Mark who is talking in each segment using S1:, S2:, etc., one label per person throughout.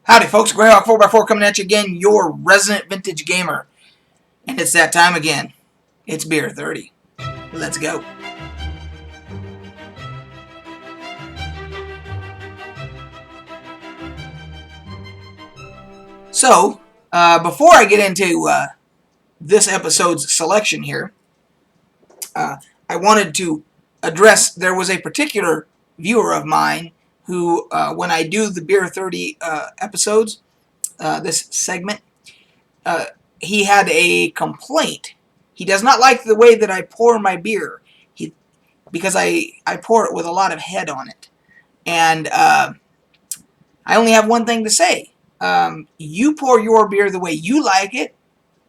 S1: Howdy folks, Greyhawk 4x4 coming at you again, your resident vintage gamer. And it's that time again. It's Beer 30. Let's go. So, before I get into this episode's selection here, I wanted to address, there was a particular viewer of mine who, when I do the Beer 30 episodes, this segment, he had a complaint. He does not like the way that I pour my beer, because I pour it with a lot of head on it. And I only have one thing to say. You pour your beer the way you like it.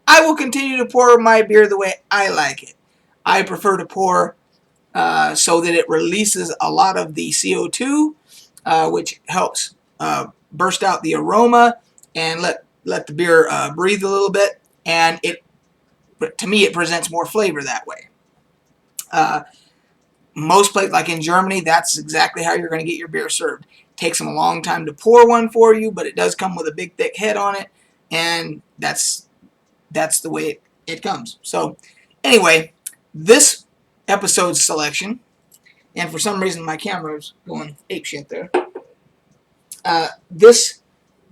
S1: I will continue to pour my beer the way I like it. I prefer to pour so that it releases a lot of the CO2, which helps burst out the aroma and let the beer breathe a little bit. And to me, it presents more flavor that way. Most places, like in Germany, that's exactly how you're going to get your beer served. It takes them a long time to pour one for you, but it does come with a big, thick head on it, and that's the way it comes. So, anyway, this episode's selection, and for some reason my camera's going apeshit there. This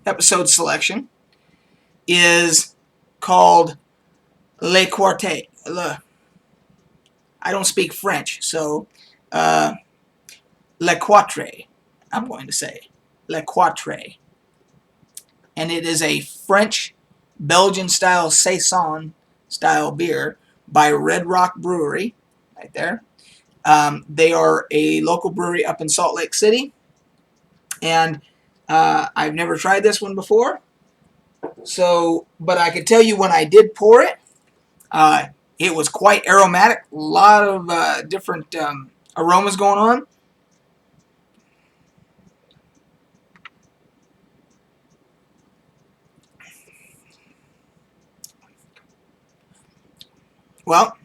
S1: episode's selection is called Le Quartet. I don't speak French, so Le Quatre, I'm going to say. Le Quatre. And it is a French, Belgian-style Saison-style beer by Red Rock Brewery, right there. They are a local brewery up in Salt Lake City, and I've never tried this one before. So, but I could tell you when I did pour it, it was quite aromatic. A lot of different aromas going on. Well,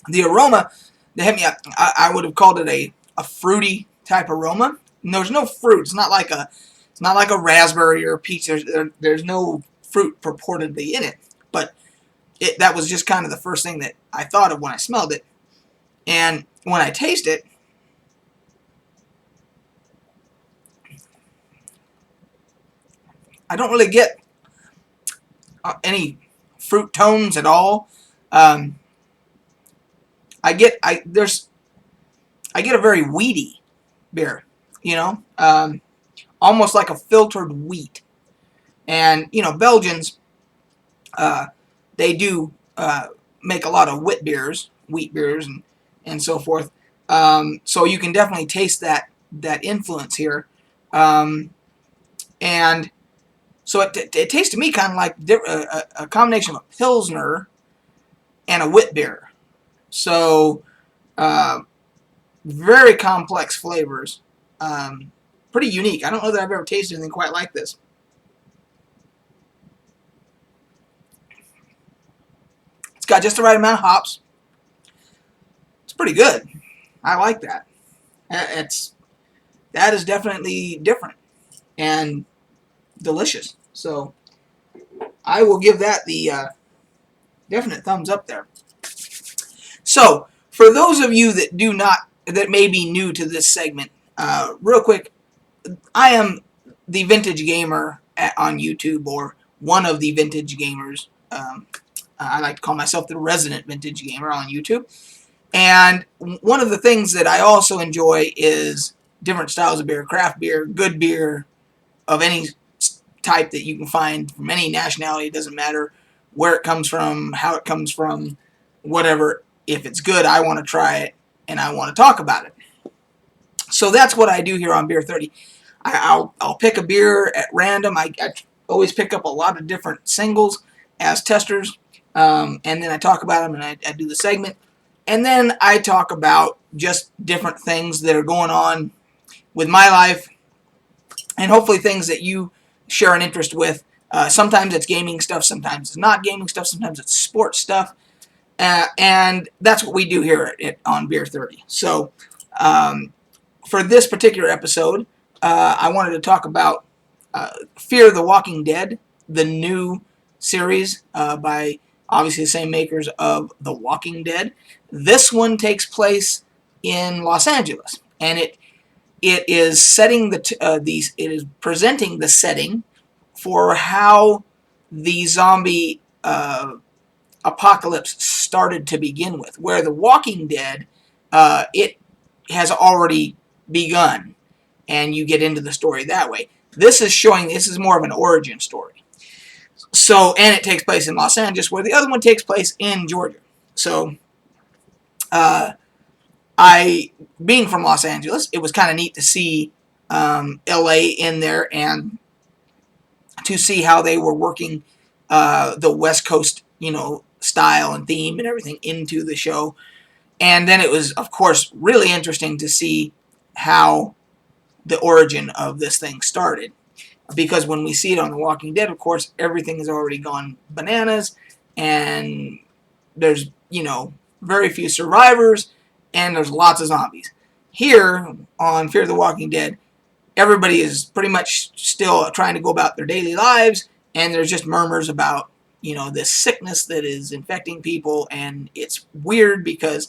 S1: the aroma that hit me up, I would have called it a fruity type aroma. And there's no fruit. It's not like a raspberry or a peach. There's no fruit purportedly in it. But that was just kind of the first thing that I thought of when I smelled it. And when I taste it, I don't really get any fruit tones at all. I get a very wheaty beer, almost like a filtered wheat. And Belgians, they do make a lot of wheat beers, and so forth. So you can definitely taste that influence here, and so it tastes to me kind of like a combination of a Pilsner and a wheat beer. So very complex flavors, pretty unique. I don't know that I've ever tasted anything quite like this. It's got just the right amount of hops. It's pretty good. I like that. That is definitely different and delicious. So I will give that the definite thumbs up there. So for those of you that may be new to this segment, real quick, I am the vintage gamer on YouTube, or one of the vintage gamers. I like to call myself the resident vintage gamer on YouTube. And one of the things that I also enjoy is different styles of beer, craft beer, good beer of any type that you can find from any nationality. It doesn't matter where it comes from, how it comes from, whatever. If it's good, I want to try it, and I want to talk about it. So that's what I do here on Beer 30. I'll pick a beer at random. I always pick up a lot of different singles as testers, and then I talk about them, and I do the segment. And then I talk about just different things that are going on with my life, and hopefully things that you share an interest with. Sometimes it's gaming stuff, sometimes it's not gaming stuff, sometimes it's sports stuff. And that's what we do here on Beer 30. So for this particular episode, I wanted to talk about Fear the Walking Dead, the new series by obviously the same makers of The Walking Dead. This one takes place in Los Angeles, and it is setting it is presenting the setting for how the zombie apocalypse started to begin with. Where The Walking Dead, it has already begun, and you get into the story that way. This is more of an origin story. So, and it takes place in Los Angeles, where the other one takes place in Georgia. So, being from Los Angeles, it was kind of neat to see LA in there and to see how they were working the West Coast, style and theme and everything into the show. And then it was, of course, really interesting to see how the origin of this thing started. Because when we see it on The Walking Dead, of course, everything has already gone bananas, and there's, very few survivors, and there's lots of zombies. Here, on Fear the Walking Dead, everybody is pretty much still trying to go about their daily lives, and there's just murmurs about, this sickness that is infecting people, and it's weird because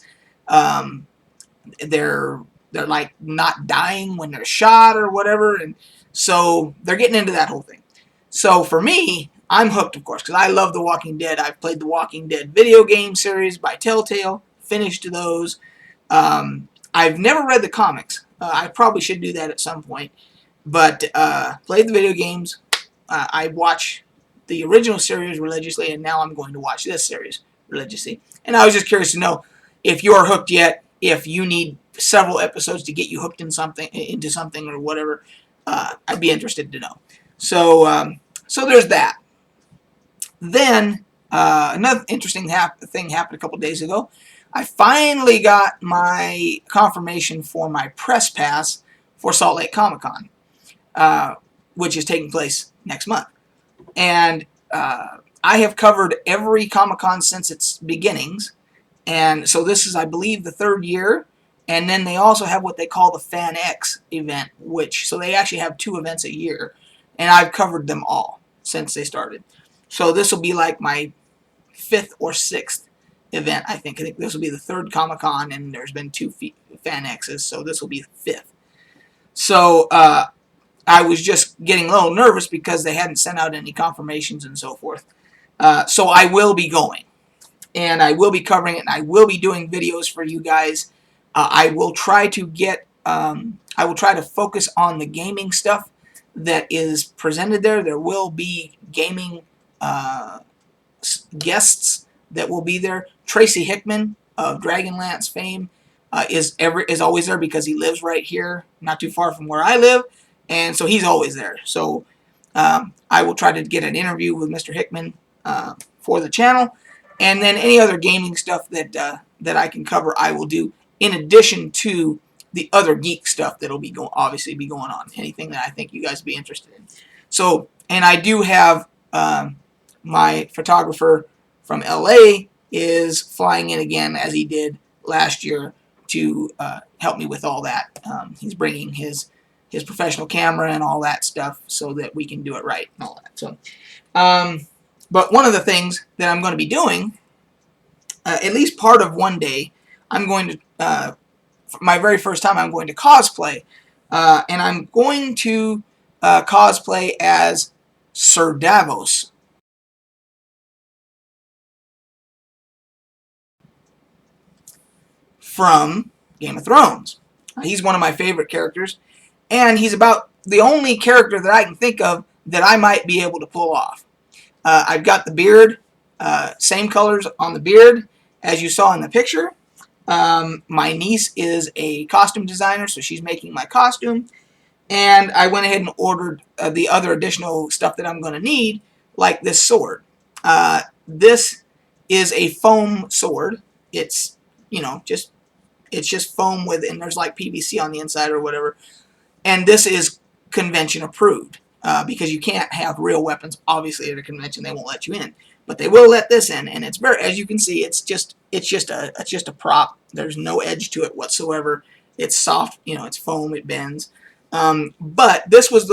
S1: they're like not dying when they're shot or whatever, and so they're getting into that whole thing. So for me, I'm hooked, of course, because I love The Walking Dead. I've played The Walking Dead video game series by Telltale, finished those. I've never read the comics. I probably should do that at some point, but played the video games. I watch the original series religiously, and now I'm going to watch this series religiously. And I was just curious to know if you're hooked yet, if you need several episodes to get you hooked into something or whatever. I'd be interested to know. So there's that. Then another interesting thing happened a couple days ago. I finally got my confirmation for my press pass for Salt Lake Comic Con, which is taking place next month. And I have covered every Comic Con since its beginnings. And so this is, I believe, the third year. And then they also have what they call the Fan X event, so they actually have 2 events a year. And I've covered them all since they started. So this will be like my 5th or 6th event, I think. I think this will be the 3rd Comic Con, and there's been 2 Fan X's, so this will be the 5th. So I was just getting a little nervous because they hadn't sent out any confirmations and so forth. So I will be going, and I will be covering it, and I will be doing videos for you guys. I will try to focus on the gaming stuff that is presented there. There will be gaming guests that will be there. Tracy Hickman of Dragonlance fame is always there because he lives right here, not too far from where I live, and so he's always there. So I will try to get an interview with Mr. Hickman for the channel, and then any other gaming stuff that I can cover, I will do, in addition to the other geek stuff that'll be obviously be going on. Anything that I think you guys will be interested in. So, and I do have my photographer from LA is flying in again, as he did last year, to help me with all that. He's bringing his professional camera and all that stuff so that we can do it right and all that. So, but one of the things that I'm going to be doing, at least part of one day, I'm going to, for my very first time, I'm going to cosplay. And I'm going to cosplay as Sir Davos from Game of Thrones. He's one of my favorite characters, and he's about the only character that I can think of that I might be able to pull off. I've got the beard, same colors on the beard as you saw in the picture. My niece is a costume designer, so she's making my costume. And I went ahead and ordered the other additional stuff that I'm going to need, like this sword. This is a foam sword. It's, it's just foam and there's like PVC on the inside or whatever. And this is convention approved, because you can't have real weapons, obviously, at a convention. They won't let you in. But they will let this in, and it's very, as you can see, it's just a prop. There's no edge to it whatsoever. It's soft, it's foam, it bends. But this was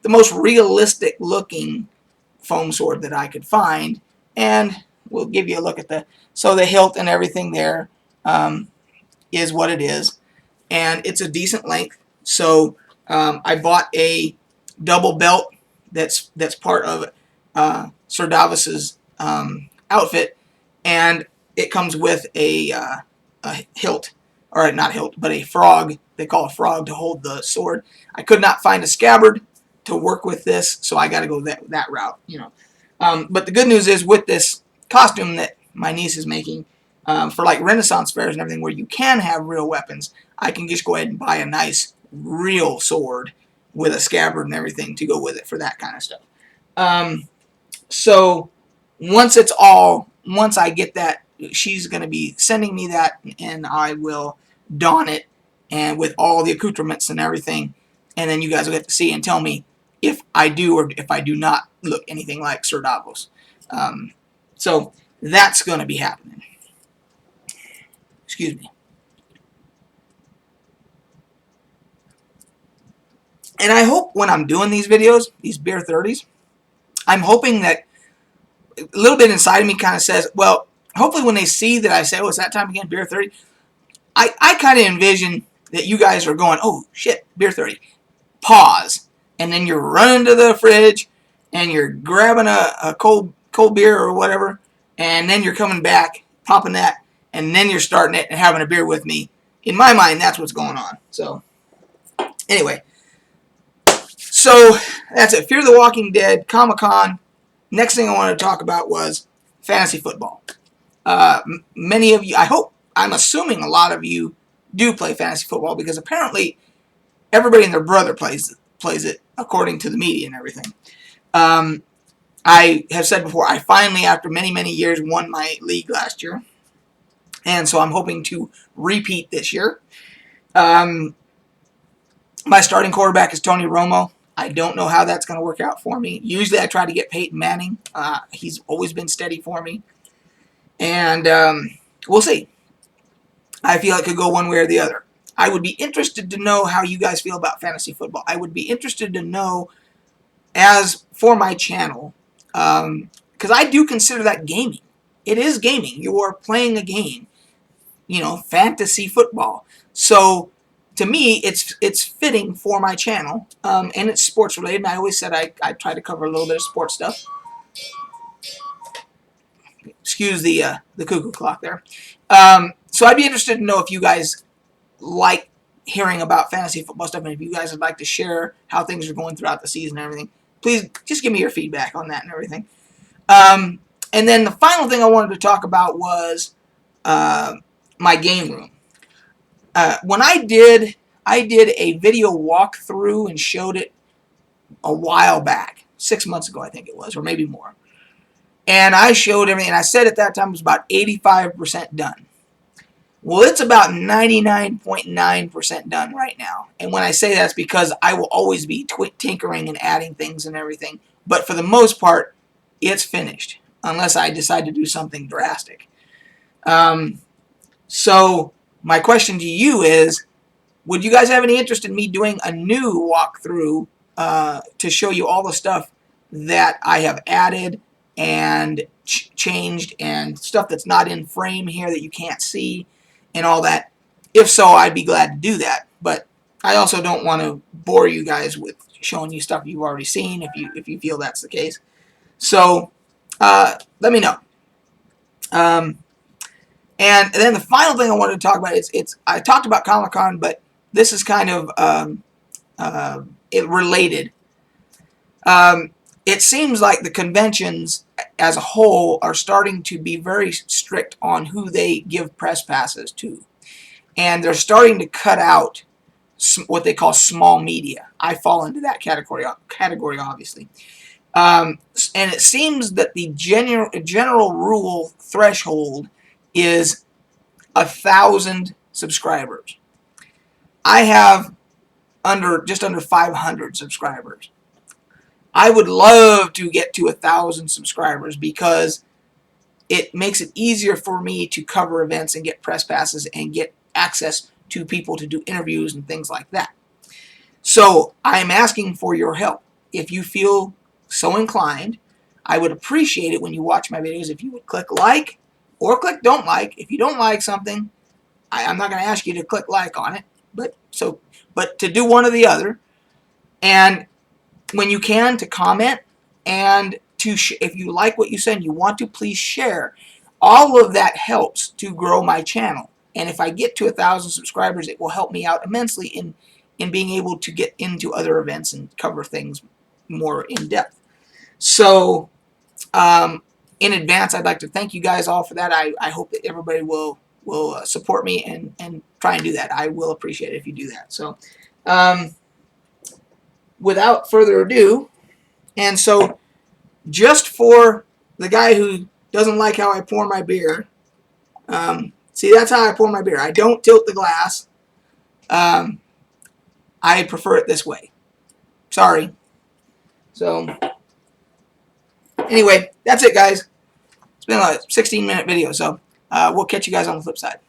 S1: the most realistic looking foam sword that I could find, and we'll give you a look at the hilt and everything there is what it is, and it's a decent length. So I bought a double belt that's part of Sir Davos's outfit, and it comes with a hilt, or not hilt, but a frog. They call a frog to hold the sword. I could not find a scabbard to work with this, so I got to go that route, you know. But the good news is, with this costume that my niece is making for like Renaissance fairs and everything, where you can have real weapons, I can just go ahead and buy a nice real sword with a scabbard and everything to go with it for that kind of stuff. So once I get that, she's going to be sending me that, and I will don it, and with all the accoutrements and everything, and then you guys will get to see and tell me if I do or if I do not look anything like Sir Davos. So that's going to be happening. Excuse me. And I hope when I'm doing these videos, these beer 30s, I'm hoping that a little bit inside of me kind of says, well, hopefully when they see that I say, oh, it's that time again, beer 30, I kind of envision that you guys are going, oh, shit, beer 30. Pause. And then you're running to the fridge, and you're grabbing a cold beer or whatever, and then you're coming back, popping that, and then you're starting it and having a beer with me. In my mind, that's what's going on. So, anyway. So, that's it. Fear the Walking Dead, Comic-Con. Next thing I wanted to talk about was fantasy football. Many of you, I'm assuming a lot of you do play fantasy football, because apparently everybody and their brother plays it, according to the media and everything. I have said before, I finally, after many, many years, won my league last year. And so I'm hoping to repeat this year. My starting quarterback is Tony Romo. I don't know how that's going to work out for me. Usually I try to get Peyton Manning. He's always been steady for me. And we'll see. I feel it could go one way or the other. I would be interested to know how you guys feel about fantasy football. I would be interested to know, as for my channel, because I do consider that gaming. It is gaming. You are playing a game, you know, fantasy football. So to me, it's fitting for my channel, and it's sports related. And I always said I try to cover a little bit of sports stuff. Excuse the cuckoo clock there. So I'd be interested to know if you guys like hearing about fantasy football stuff, and if you guys would like to share how things are going throughout the season and everything, please just give me your feedback on that and everything. And then the final thing I wanted to talk about was my game room. When I did a video walkthrough and showed it a while back, 6 months ago I think it was, or maybe more. And I showed everything, and I said at that time it was about 85% done. Well, it's about 99.9% done right now. And when I say that's because I will always be tinkering and adding things and everything. But for the most part, it's finished, unless I decide to do something drastic. So my question to you is, would you guys have any interest in me doing a new walkthrough to show you all the stuff that I have added and changed, and stuff that's not in frame here that you can't see and all that? If so, I'd be glad to do that. But I also don't want to bore you guys with showing you stuff you've already seen if you feel that's the case. So let me know. And then the final thing I wanted to talk about is I talked about Comic-Con, but this is kind of related. It seems like the conventions as a whole are starting to be very strict on who they give press passes to. And they're starting to cut out what they call small media. I fall into that category obviously. And it seems that the general rule threshold is 1,000 subscribers. I have just under 500 subscribers. I would love to get to 1,000 subscribers, because it makes it easier for me to cover events and get press passes and get access to people to do interviews and things like that. So I'm asking for your help. if you feel so inclined, I would appreciate it when you watch my videos if you would click like or click don't like. If you don't like something, I'm not going to ask you to click like on it, but to do one or the other. And when you can, to comment, and if you like what you said and you want to, please share. All of that helps to grow my channel. And if I get to 1,000 subscribers, it will help me out immensely in being able to get into other events and cover things more in depth. So, in advance, I'd like to thank you guys all for that. I hope that everybody will support me and try and do that. I will appreciate it if you do that. So, without further ado, and so just for the guy who doesn't like how I pour my beer, see, that's how I pour my beer. I don't tilt the glass. I prefer it this way. Sorry. So, anyway, that's it, guys. It's been a 16-minute video, so we'll catch you guys on the flip side.